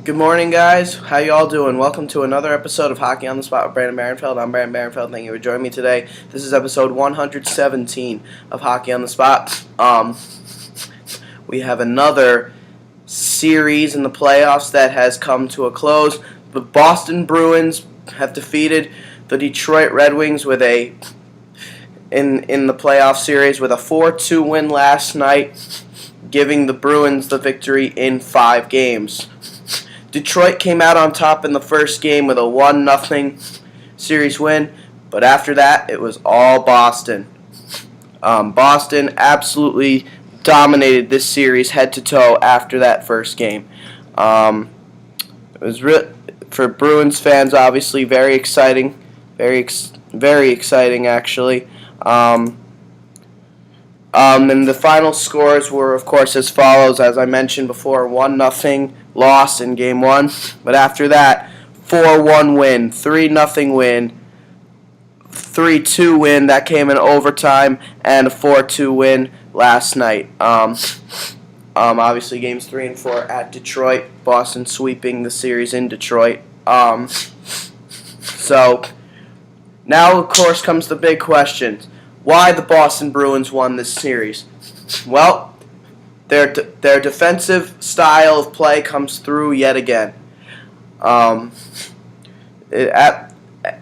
Good morning, guys. How y'all doing? Welcome to another episode of Hockey on the Spot with Brandon Barenfeld. I'm Brandon Barenfeld. Thank you for joining me today. This is episode 117 of Hockey on the Spot. We have another series in the playoffs that has come to a close. The Boston Bruins have defeated the Detroit Red Wings with in the playoff series with a 4-2 win last night, giving the Bruins the victory in 5 games. Detroit came out on top in the first game with a 1-0 series win, but after that, it was all Boston. Boston absolutely dominated this series head to toe after that first game. It was for Bruins fans, obviously very exciting, very exciting actually. And the final scores were, of course, as follows. As I mentioned before, 1-0 loss in Game 1. But after that, 4-1 win, 3-0 win, 3-2 win. That came in overtime, and a 4-2 win last night. Obviously, Games 3 and 4 at Detroit. Boston sweeping the series in Detroit. So, now, of course, comes the big question. Why the Boston Bruins won this series? Well, their defensive style of play comes through yet again.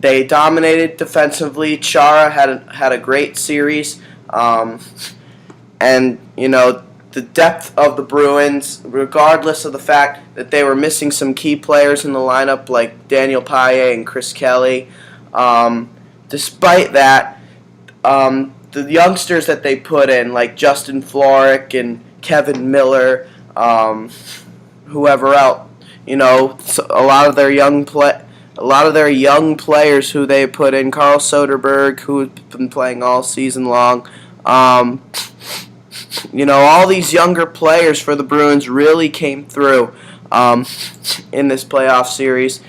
They dominated defensively. Chara had a great series, and the depth of the Bruins, regardless of the fact that they were missing some key players in the lineup like Daniel Paille and Chris Kelly. Despite that, the youngsters that they put in, like Justin Florek and Kevin Miller, whoever else, a lot of their young players who they put in, Carl Soderberg, who's been playing all season long. All these younger players for the Bruins really came through in this playoff series.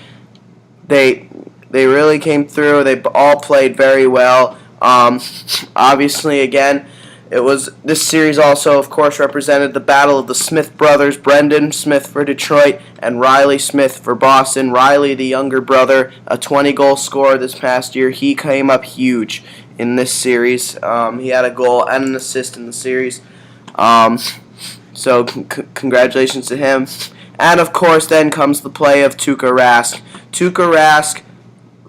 They really came through. They all played very well. Obviously, again, this series also, of course, represented the battle of the Smith brothers, Brendan Smith for Detroit and Riley Smith for Boston. Riley, the younger brother, a 20-goal scorer this past year. He came up huge in this series. He had a goal and an assist in the series. So congratulations to him. And, of course, then comes the play of Tuukka Rask. Tuukka Rask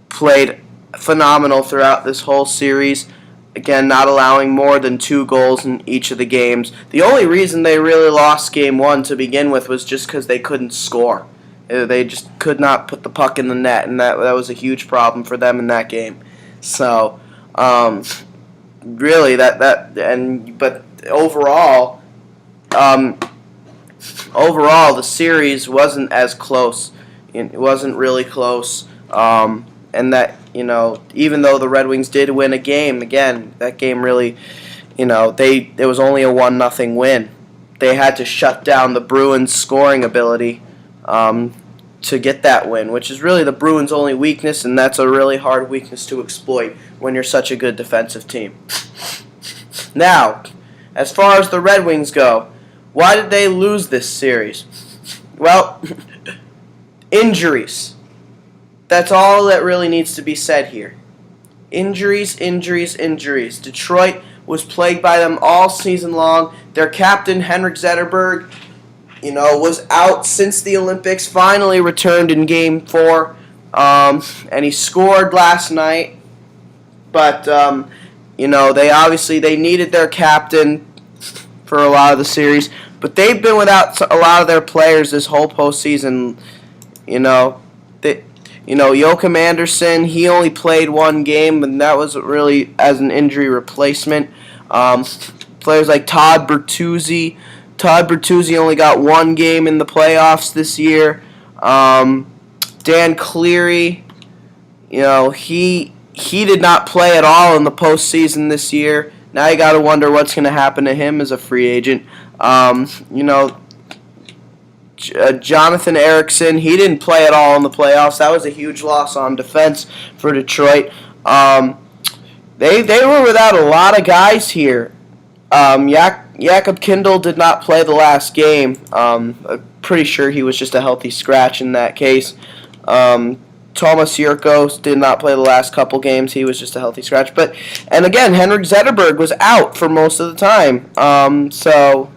played phenomenal throughout this whole series. Again, not allowing more than 2 goals in each of the games. The only reason they really lost Game 1 to begin with was just because they couldn't score. They just could not put the puck in the net, and that was a huge problem for them in that game. So, really, but overall, the series wasn't as close. It wasn't really close. And that, even though the Red Wings did win a game, again, that game really, it was only a 1-0 win. They had to shut down the Bruins' scoring ability to get that win, which is really the Bruins' only weakness, and that's a really hard weakness to exploit when you're such a good defensive team. Now, as far as the Red Wings go, why did they lose this series? Well, injuries. That's all that really needs to be said here. Injuries. Detroit was plagued by them all season long. Their captain, Henrik Zetterberg, was out since the Olympics, finally returned in Game 4, and he scored last night. But, they needed their captain for a lot of the series. But they've been without a lot of their players this whole postseason, Joachim Andersen, he only played 1 game, and that was really as an injury replacement. Players like Todd Bertuzzi. Todd Bertuzzi only got 1 game in the playoffs this year. Dan Cleary, he did not play at all in the postseason this year. Now you got to wonder what's going to happen to him as a free agent. Jonathan Ericsson, he didn't play at all in the playoffs. That was a huge loss on defense for Detroit. They were without a lot of guys here. Jakob Kindl did not play the last game. pretty sure he was just a healthy scratch in that case. Thomas Yurko did not play the last couple games. He was just a healthy scratch. And again, Henrik Zetterberg was out for most of the time. So,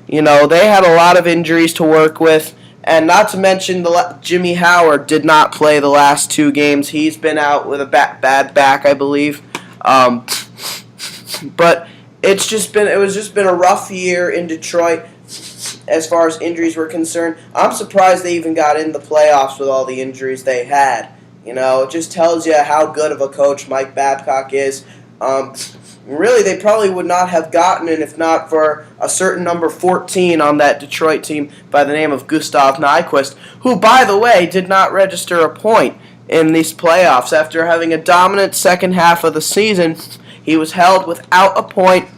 they had a lot of injuries to work with. And not to mention, Jimmy Howard did not play the last 2 games. He's been out with a bad back, I believe. But it was just been a rough year in Detroit as far as injuries were concerned. I'm surprised they even got in the playoffs with all the injuries they had. It just tells you how good of a coach Mike Babcock is. Really, they probably would not have gotten in if not for a certain number 14 on that Detroit team by the name of Gustav Nyquist, who, by the way, did not register a point in these playoffs. After having a dominant second half of the season, he was held without a point,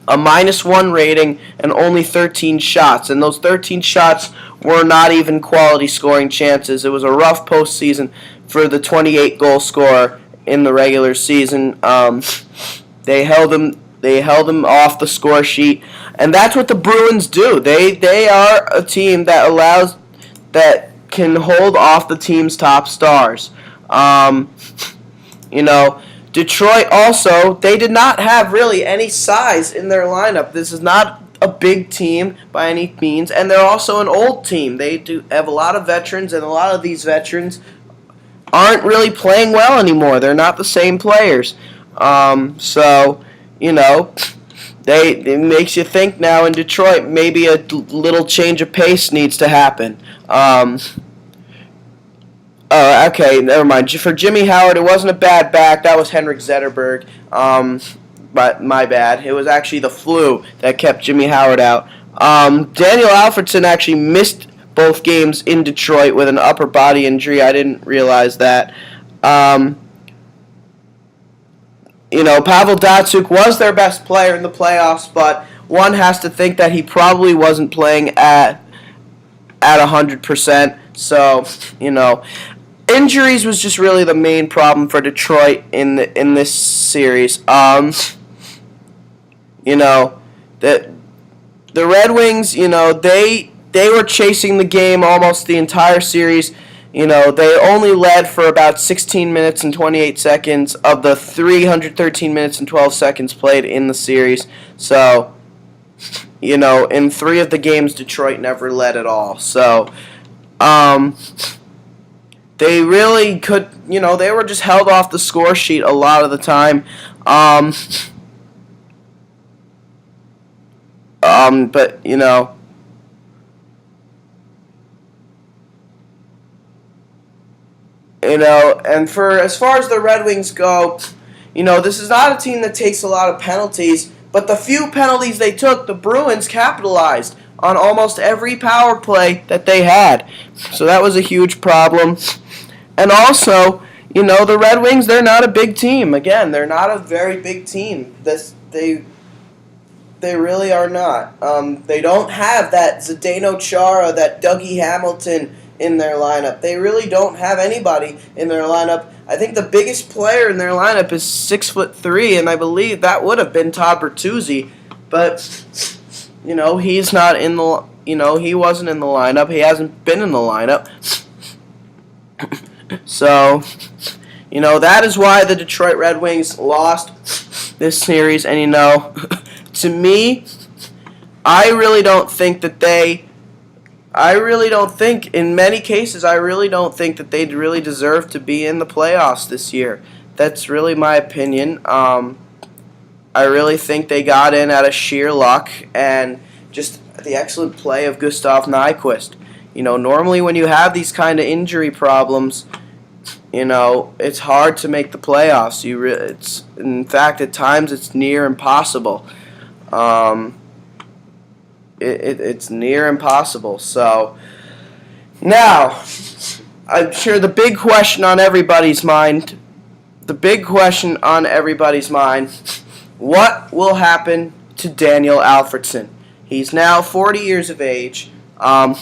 a -1 rating, and only 13 shots. And those 13 shots were not even quality scoring chances. It was a rough postseason for the 28-goal scorer in the regular season. They held him off the score sheet, and that's what the Bruins do. They are a team that can hold off the team's top stars. Detroit also, they did not have really any size in their lineup. This is not a big team by any means, and they're also an old team. They do have a lot of veterans, and a lot of these veterans aren't really playing well anymore. They're not the same players. It makes you think now in Detroit maybe a little change of pace needs to happen. Okay, never mind. For Jimmy Howard, it wasn't a bad back. That was Henrik Zetterberg. But my bad. It was actually the flu that kept Jimmy Howard out. Daniel Alfredsson actually missed both games in Detroit with an upper body injury. I didn't realize that. Pavel Datsyuk was their best player in the playoffs, but one has to think that he probably wasn't playing at 100%. So, injuries was just really the main problem for Detroit in this series. The Red Wings, they were chasing the game almost the entire series. They only led for about 16 minutes and 28 seconds of the 313 minutes and 12 seconds played in the series. So, in 3 of the games, Detroit never led at all. So, they really could, they were just held off the score sheet a lot of the time. But, and for as far as the Red Wings go, this is not a team that takes a lot of penalties, but the few penalties they took, the Bruins capitalized on almost every power play that they had. So that was a huge problem. And also, the Red Wings, they're not a big team. Again, they're not a very big team. They really are not. They don't have that Zdeno Chara, that Dougie Hamilton in their lineup. They really don't have anybody in their lineup. I think the biggest player in their lineup is 6'3", and I believe that would have been Todd Bertuzzi. But he's not in the. He wasn't in the lineup. He hasn't been in the lineup. So, that is why the Detroit Red Wings lost this series. And to me, I really don't think in many cases, I really don't think that they'd really deserve to be in the playoffs this year. That's really my opinion. I really think they got in out of sheer luck and just the excellent play of Gustav Nyquist. Normally when you have these kind of injury problems, it's hard to make the playoffs. In fact, at times it's near impossible. It's near impossible. So now, I'm sure the big question on everybody's mind, what will happen to Daniel Alfredsson? He's now 40 years of age, and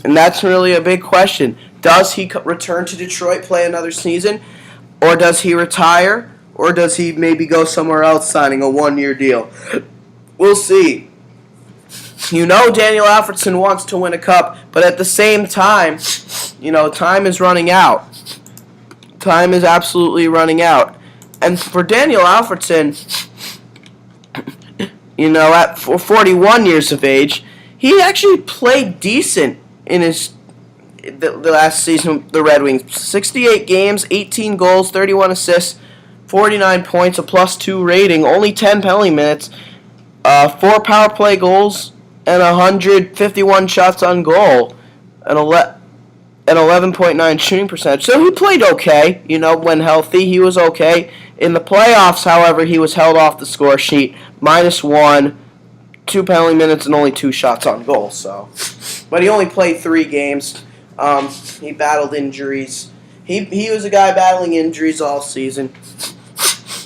that's really a big question. Does he return to Detroit, play another season, or does he retire, or does he maybe go somewhere else signing a 1-year deal? We'll see. Daniel Alfredsson wants to win a cup, but at the same time, time is running out. Time is absolutely running out. And for Daniel Alfredsson, at 41 years of age, he actually played decent in the last season with the Red Wings. 68 games, 18 goals, 31 assists, 49 points, a +2 rating, only 10 penalty minutes, 4 power play goals, and 151 shots on goal, and 11.9 shooting percentage. So he played okay, when healthy, he was okay. In the playoffs, however, he was held off the score sheet, -1, 2 penalty minutes, and only 2 shots on goal. But he only played 3 games. He battled injuries. He was a guy battling injuries all season.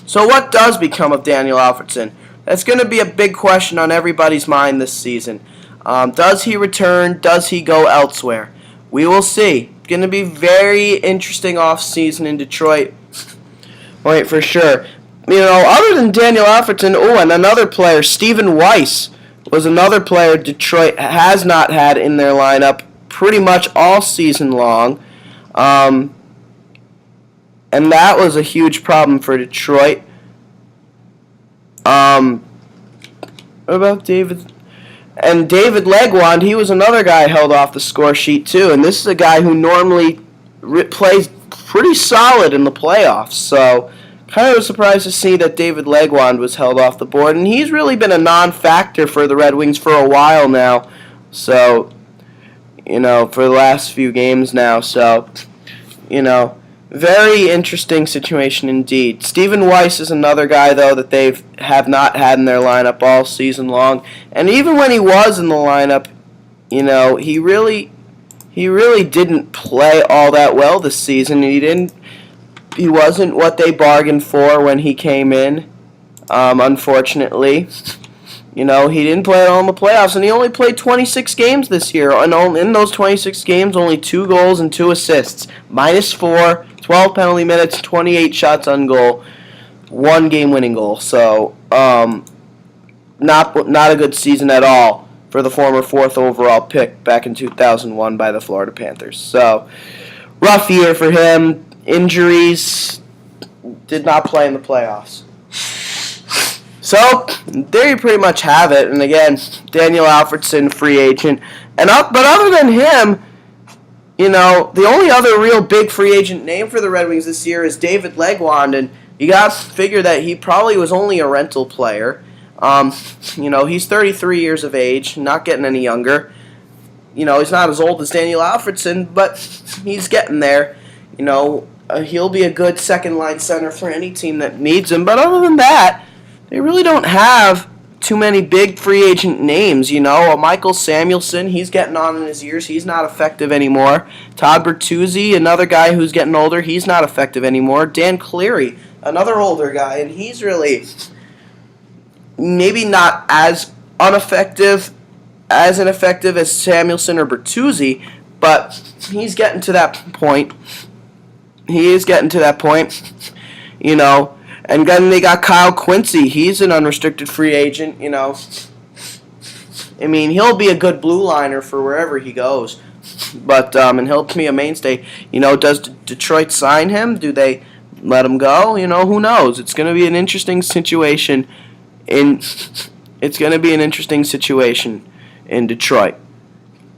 So what does become of Daniel Alfredsson? That's going to be a big question on everybody's mind this season. Does he return? Does he go elsewhere? We will see. It's going to be very interesting off-season in Detroit. Right, for sure. Other than Daniel Alfredsson, and another player, Stephen Weiss, was another player Detroit has not had in their lineup pretty much all season long. And that was a huge problem for Detroit. What about David? And David Legwand, he was another guy held off the score sheet too. And this is a guy who normally plays pretty solid in the playoffs. So kind of was surprised to see that David Legwand was held off the board. And he's really been a non-factor for the Red Wings for a while now. So, for the last few games now. So, very interesting situation indeed. Stephen Weiss is another guy, though, that they have not had in their lineup all season long. And even when he was in the lineup, he really didn't play all that well this season. He wasn't what they bargained for when he came in, unfortunately. He didn't play at all in the playoffs, and he only played 26 games this year. And in those 26 games, only 2 goals and 2 assists. -4, 12 penalty minutes, 28 shots on goal, 1 game-winning goal. So, not a good season at all for the former 4th overall pick back in 2001 by the Florida Panthers. So, rough year for him. Injuries, did not play in the playoffs. So, there you pretty much have it. And again, Daniel Alfredsson, free agent. But other than him, the only other real big free agent name for the Red Wings this year is David Legwand. And you got to figure that he probably was only a rental player. He's 33 years of age, not getting any younger. He's not as old as Daniel Alfredsson, but he's getting there. He'll be a good second-line center for any team that needs him. But other than that, they really don't have too many big free agent names. Michael Samuelsson, he's getting on in his years. He's not effective anymore. Todd Bertuzzi, another guy who's getting older, he's not effective anymore. Dan Cleary, another older guy, and he's really maybe not as ineffective as Samuelsson or Bertuzzi, but he's getting to that point. He is getting to that point, And then they got Kyle Quincy. He's an unrestricted free agent, he'll be a good blue liner for wherever he goes. But, and he'll be a mainstay. Does Detroit sign him? Do they let him go? Who knows? It's going to be an interesting situation in Detroit.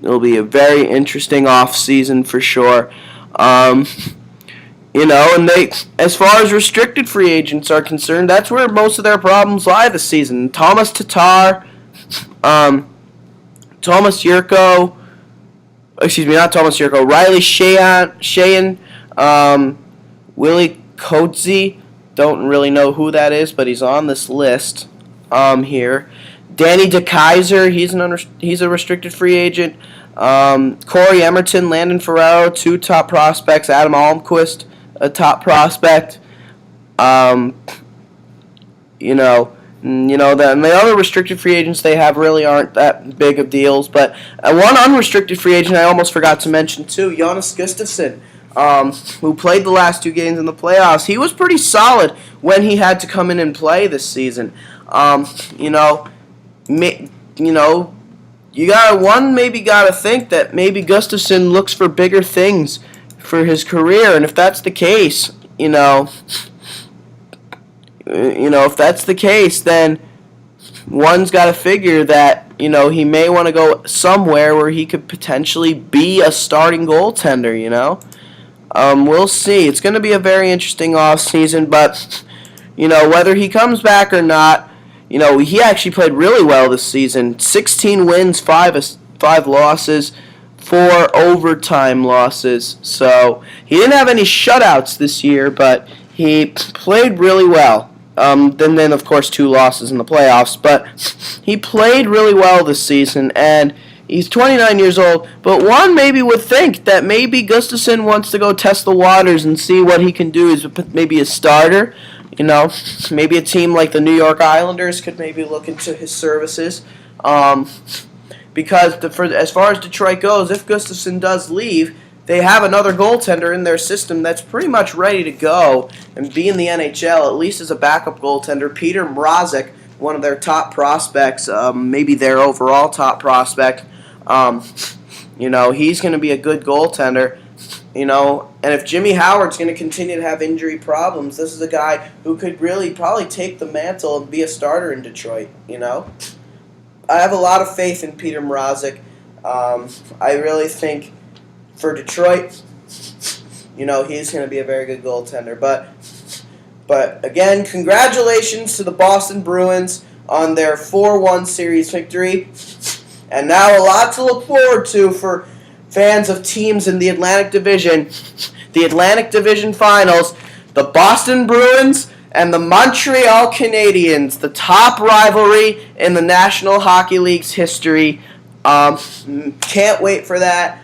It'll be a very interesting off season for sure. And they, as far as restricted free agents are concerned, that's where most of their problems lie this season. Thomas Tatar, Riley Sheahan, Willie Coetzee, don't really know who that is, but he's on this list here. Danny DeKeyser, he's a restricted free agent. Corey Emerton, Landon Ferraro, 2 top prospects. Adam Almquist, a top prospect. And the other restricted free agents they have really aren't that big of deals. But one unrestricted free agent I almost forgot to mention too, Jonas Gustafsson, who played the last 2 games in the playoffs. He was pretty solid when he had to come in and play this season. maybe gotta think that maybe Gustafsson looks for bigger things for his career, and if that's the case, if that's the case, then one's got to figure that he may want to go somewhere where he could potentially be a starting goaltender. We'll see. It's going to be a very interesting offseason, but whether he comes back or not, he actually played really well this season. 16 wins, 5 losses, 4 overtime losses. So he didn't have any shutouts this year, but he played really well. Then of course 2 losses in the playoffs, but he played really well this season, and he's 29 years old. But one maybe would think that maybe Gustafsson wants to go test the waters and see what he can do as maybe a starter. Maybe a team like the New York Islanders could maybe look into his services. Because as far as Detroit goes, if Gustafsson does leave, they have another goaltender in their system that's pretty much ready to go and be in the NHL, at least as a backup goaltender. Peter Mrazek, one of their top prospects, maybe their overall top prospect. He's going to be a good goaltender. And if Jimmy Howard's going to continue to have injury problems, this is a guy who could really probably take the mantle and be a starter in Detroit. I have a lot of faith in Peter Mrazek. I really think for Detroit, he's going to be a very good goaltender. But again, congratulations to the Boston Bruins on their 4-1 series victory. And now a lot to look forward to for fans of teams in the Atlantic Division. The Atlantic Division Finals, the Boston Bruins and the Montreal Canadiens, the top rivalry in the National Hockey League's history. Can't wait for that.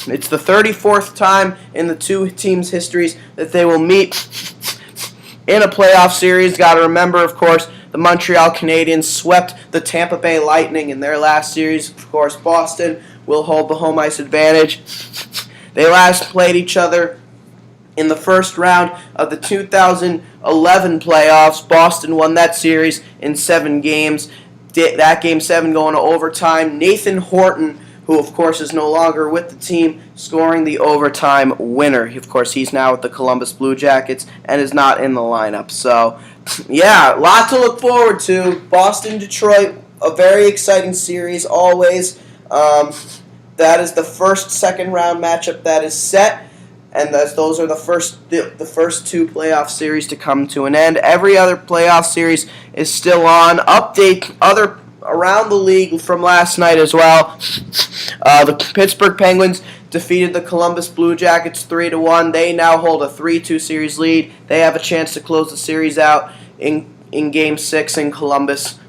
It's the 34th time in the two teams' histories that they will meet in a playoff series. Got to remember, of course, the Montreal Canadiens swept the Tampa Bay Lightning in their last series. Of course, Boston will hold the home ice advantage. They last played each other in the first round of the 2011 playoffs. Boston won that series in 7 games. That game 7 going to overtime. Nathan Horton, who of course is no longer with the team, scoring the overtime winner. Of course, he's now with the Columbus Blue Jackets and is not in the lineup. So, yeah, a lot to look forward to. Boston-Detroit, a very exciting series always. That is the first second-round matchup that is set. And those are the first 2 playoff series to come to an end. Every other playoff series is still on. Update other around the league from last night as well. The Pittsburgh Penguins defeated the Columbus Blue Jackets 3-1. They now hold a 3-2 series lead. They have a chance to close the series out in Game 6 in Columbus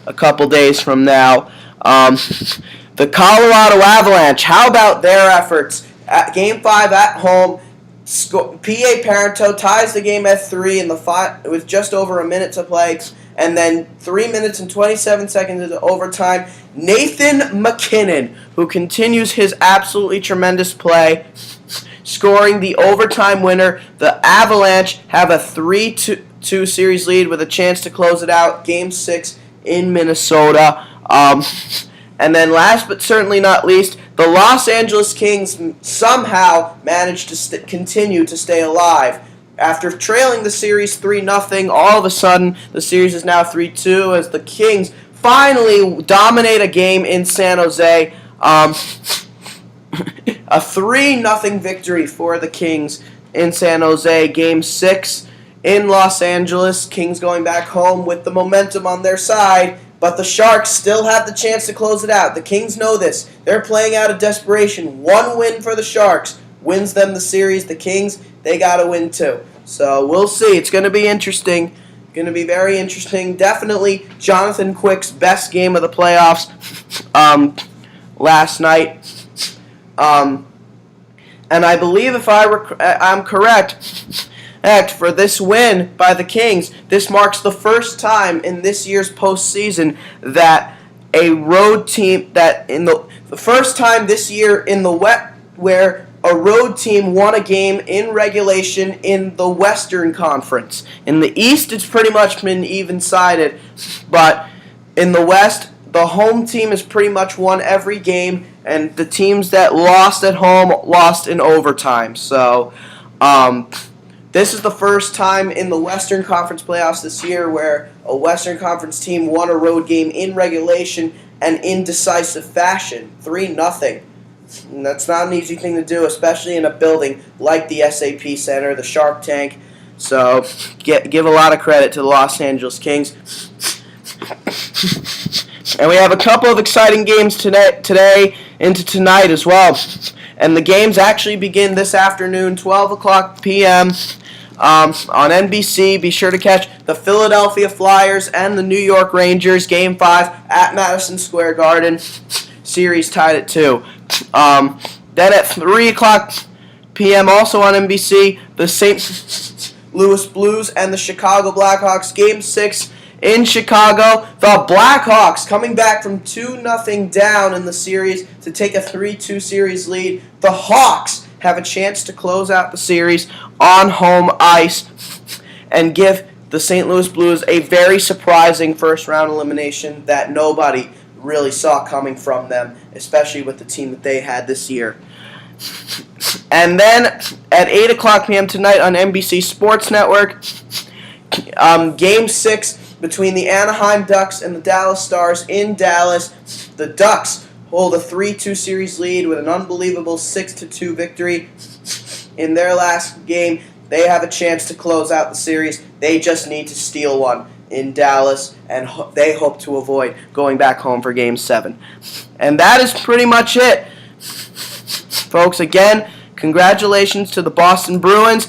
a couple days from now. The Colorado Avalanche, how about their efforts? At Game 5 at home, P.A. Parento ties the game at 3 with just over a minute to play, and then 3 minutes and 27 seconds into overtime. Nathan MacKinnon, who continues his absolutely tremendous play, scoring the overtime winner. The Avalanche have a 3-2 series lead with a chance to close it out. Game 6 in Minnesota. And then last but certainly not least, the Los Angeles Kings somehow managed to continue to stay alive. After trailing the series 3-0, all of a sudden the series is now 3-2 as the Kings finally dominate a game in San Jose. A 3-0 victory for the Kings in San Jose. Game 6 in Los Angeles. Kings going back home with the momentum on their side. But the Sharks still have the chance to close it out. The Kings know this. They're playing out of desperation. 1 win for the Sharks wins them the series. The Kings, they got to win too. So we'll see. It's going to be interesting. Going to be very interesting. Definitely Jonathan Quick's best game of the playoffs last night. And I believe if I'm correct, for this win by the Kings, this marks the first time in this year's postseason that a road team the first time this year in the West where a road team won a game in regulation in the Western Conference. In the East, it's pretty much been even-sided, but in the West, the home team has pretty much won every game, and the teams that lost at home lost in overtime. So, this is the first time in the Western Conference playoffs this year where a Western Conference team won a road game in regulation and in decisive fashion, 3-0. And that's not an easy thing to do, especially in a building like the SAP Center, the Shark Tank. So, give a lot of credit to the Los Angeles Kings. And we have a couple of exciting games today into tonight as well. And the games actually begin this afternoon, 12 o'clock p.m. On NBC. Be sure to catch the Philadelphia Flyers and the New York Rangers, Game 5 at Madison Square Garden. Series tied at 2. Then at 3 o'clock p.m. also on NBC, the St. Louis Blues and the Chicago Blackhawks, Game 6 in Chicago. The Blackhawks coming back from 2-0 down in the series to take a 3-2 series lead. The Hawks have a chance to close out the series on home ice and give the St. Louis Blues a very surprising first-round elimination that nobody really saw coming from them, especially with the team that they had this year. And then at 8 o'clock p.m. tonight on NBC Sports Network, Game 6 between the Anaheim Ducks and the Dallas Stars in Dallas. The Ducks hold a 3-2 series lead with an unbelievable 6-2 victory in their last game. They have a chance to close out the series. They just need to steal one in Dallas, and they hope to avoid going back home for Game 7. And that is pretty much it. Folks, again, congratulations to the Boston Bruins,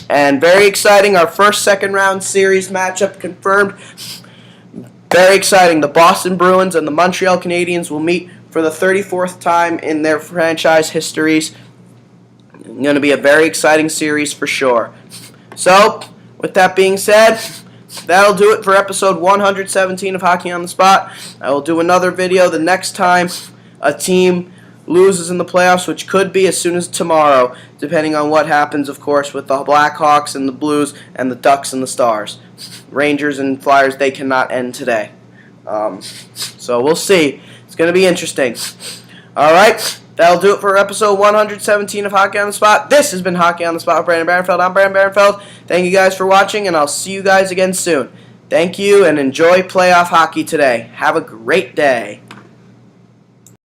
and very exciting, our first second-round series matchup confirmed. Very exciting. The Boston Bruins and the Montreal Canadiens will meet for the 34th time in their franchise histories. It's going to be a very exciting series for sure. So, with that being said, that'll do it for episode 117 of Hockey on the Spot. I will do another video the next time a team loses in the playoffs, which could be as soon as tomorrow, depending on what happens, of course, with the Blackhawks and the Blues and the Ducks and the Stars. Rangers and Flyers, they cannot end today. So we'll see. It's going to be interesting. All right, that'll do it for episode 117 of Hockey on the Spot. This has been Hockey on the Spot with Brandon Barenfeld. I'm Brandon Barenfeld. Thank you guys for watching, and I'll see you guys again soon. Thank you, and enjoy playoff hockey today. Have a great day.